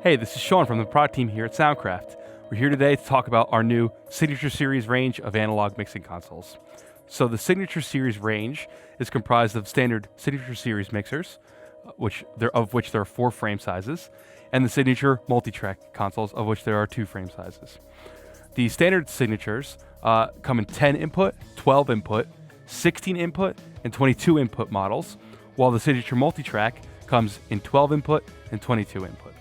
Hey, this is Sean from the prod team here at Soundcraft. We're here today to talk about our new Signature Series range of analog mixing consoles. So the Signature Series range is comprised of standard Signature Series mixers, of which there are 4 frame sizes, and the Signature multi-track consoles, of which there are 2 frame sizes. The standard signatures come in 10 input, 12 input, 16 input, and 22 input models, while the Signature multi-track comes in 12 input and 22 input.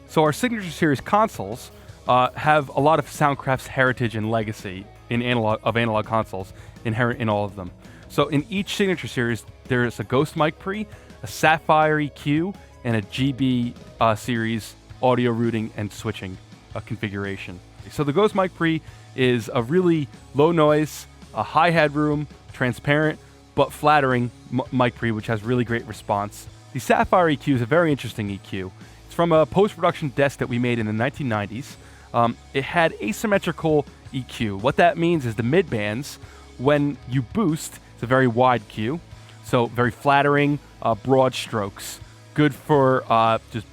So our Signature Series consoles have a lot of Soundcraft's heritage and legacy in analog consoles inherent in all of them. So in each Signature Series, there is a Ghost Mic Pre, a Sapphyre EQ, and a GB series audio routing and switching configuration. So the Ghost Mic Pre is a really low noise, a high headroom, transparent, but flattering mic pre, which has really great response. The Sapphyre EQ is a very interesting EQ. It's from a post-production desk that we made in the 1990s. It had asymmetrical EQ. What that means is the mid-bands, when you boost, it's a very wide Q, so very flattering, broad strokes. Good for just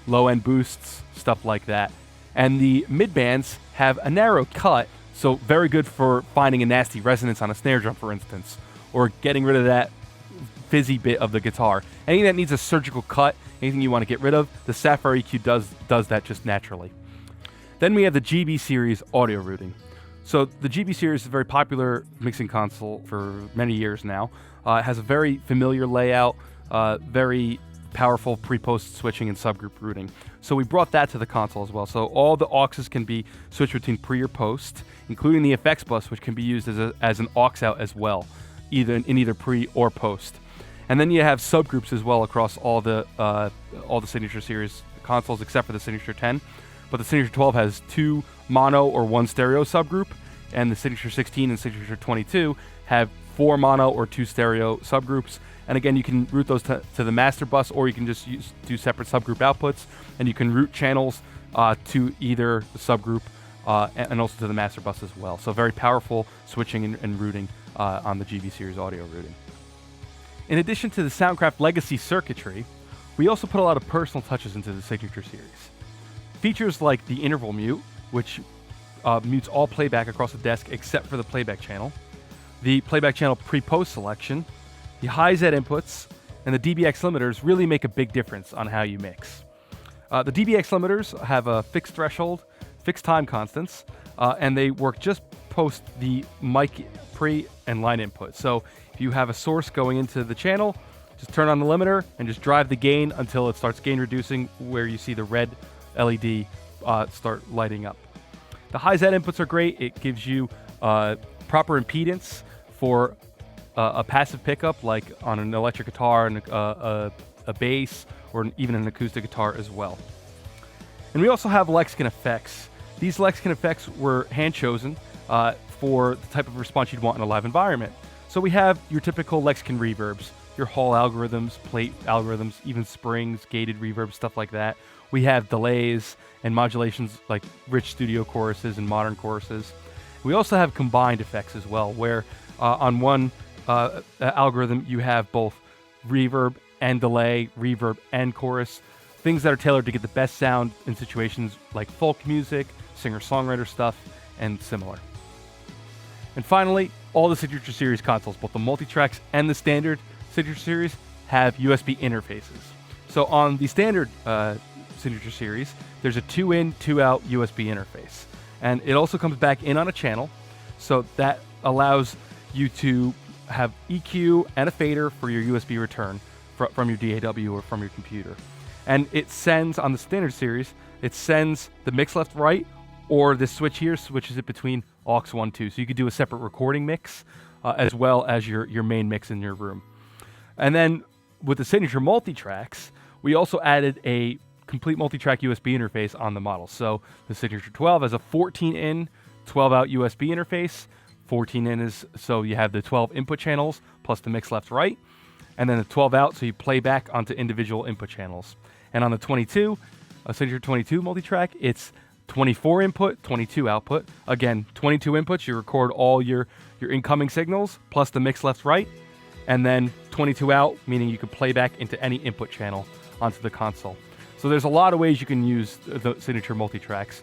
low-end boosts, stuff like that. And the mid-bands have a narrow cut, so very good for finding a nasty resonance on a snare drum, for instance, or getting rid of that fizzy bit of the guitar. Anything that needs a surgical cut, anything you want to get rid of, the Sapphyre EQ does that just naturally. Then we have the GB series audio routing. So the GB series is a very popular mixing console for many years now. It has a very familiar layout, very powerful pre-post switching and subgroup routing. So we brought that to the console as well. So all the auxes can be switched between pre or post, including the effects bus, which can be used as an aux out as well, in either pre or post. And then you have subgroups as well across all the Signature Series consoles except for the Signature 10. But the Signature 12 has 2 mono or 1 stereo subgroup, and the Signature 16 and Signature 22 have 4 mono or 2 stereo subgroups. And again, you can route those to the master bus, or you can just do separate subgroup outputs, and you can route channels to either the subgroup and also to the master bus as well. So very powerful switching and routing on the GB series audio routing. In addition to the Soundcraft legacy circuitry, we also put a lot of personal touches into the Signature Series. Features like the interval mute, which mutes all playback across the desk except for the playback channel, the playback channel pre-post selection, the high Z inputs, and the DBX limiters really make a big difference on how you mix. The DBX limiters have a fixed threshold, fixed time constants, and they work just post the mic pre and line input. So if you have a source going into the channel, just turn on the limiter and just drive the gain until it starts gain reducing, where you see the red LED start lighting up. The high Z inputs are great. It gives you proper impedance for a passive pickup, like on an electric guitar and a bass, or even an acoustic guitar as well. And we also have Lexicon effects. These Lexicon effects were hand chosen for the type of response you'd want in a live environment. So we have your typical Lexicon reverbs, your Hall algorithms, plate algorithms, even springs, gated reverb, stuff like that. We have delays and modulations like rich studio choruses and modern choruses. We also have combined effects as well, where on one algorithm you have both reverb and delay, reverb and chorus, things that are tailored to get the best sound in situations like folk music, singer-songwriter stuff, and similar. And finally, all the Signature Series consoles, both the multi-tracks and the standard Signature Series, have USB interfaces. So on the standard Signature Series, there's a 2-in, 2-out USB interface. And it also comes back in on a channel, so that allows you to have EQ and a fader for your USB return from your DAW or from your computer. And it sends, on the standard series, it sends the mix left right, or this switch here switches it between aux 1, 2. So you could do a separate recording mix as well as your main mix in your room. And then with the Signature multi-tracks, we also added a complete multi-track USB interface on the model. So the Signature 12 has a 14-in, 12-out USB interface. 14-in is so you have the 12 input channels plus the mix left right, and then the 12 out, so you play back onto individual input channels. And on the 22, a Signature 22 multi-track, it's 24 input, 22 output. Again, 22 inputs, you record all your incoming signals plus the mix left right, and then 22 out, meaning you can play back into any input channel onto the console. So there's a lot of ways you can use the Signature multitracks.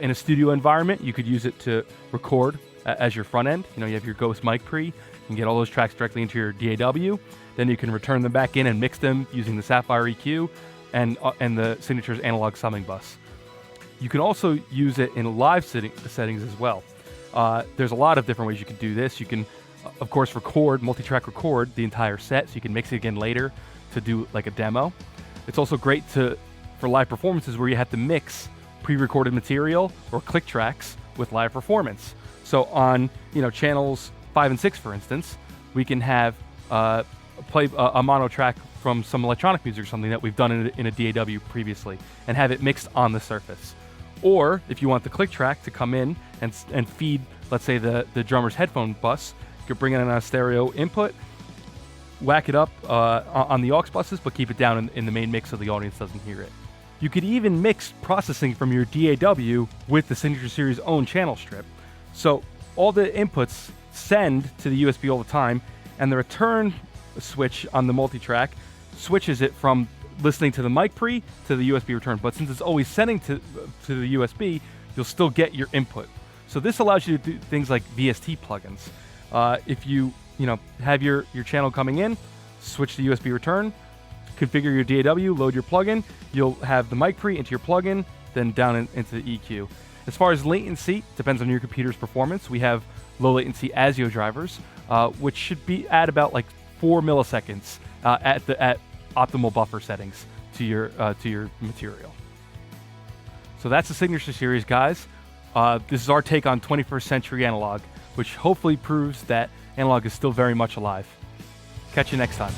In a studio environment, you could use it to record as your front end. You know, you have your Ghost Mic Pre, you can get all those tracks directly into your DAW. Then you can return them back in and mix them using the Sapphyre EQ and the Signature's analog summing bus. You can also use it in live settings as well. There's a lot of different ways you can do this. You can, of course, multi-track record the entire set, so you can mix it again later to do like a demo. It's also great for live performances where you have to mix pre-recorded material or click tracks with live performance. So on channels 5 and 6, for instance, we can have play a mono track from some electronic music or something that we've done in a DAW previously and have it mixed on the surface. Or if you want the click track to come in and feed, let's say, the drummer's headphone bus, you could bring it in a stereo input, whack it up on the aux buses, but keep it down in the main mix so the audience doesn't hear it. You could even mix processing from your DAW with the Signature Series' own channel strip. So all the inputs send to the USB all the time, and the return switch on the multitrack switches it from listening to the Mic Pre to the USB return. But since it's always sending to the USB, you'll still get your input. So this allows you to do things like VST plugins. If you have your channel coming in, switch the USB return, configure your DAW, load your plugin, you'll have the Mic Pre into your plugin, then down into the EQ. As far as latency, depends on your computer's performance. We have low latency ASIO drivers, which should be at about like 4 milliseconds at optimal buffer settings to your material. So that's the Signature Series, guys. This is our take on 21st century analog, which hopefully proves that analog is still very much alive. Catch you next time.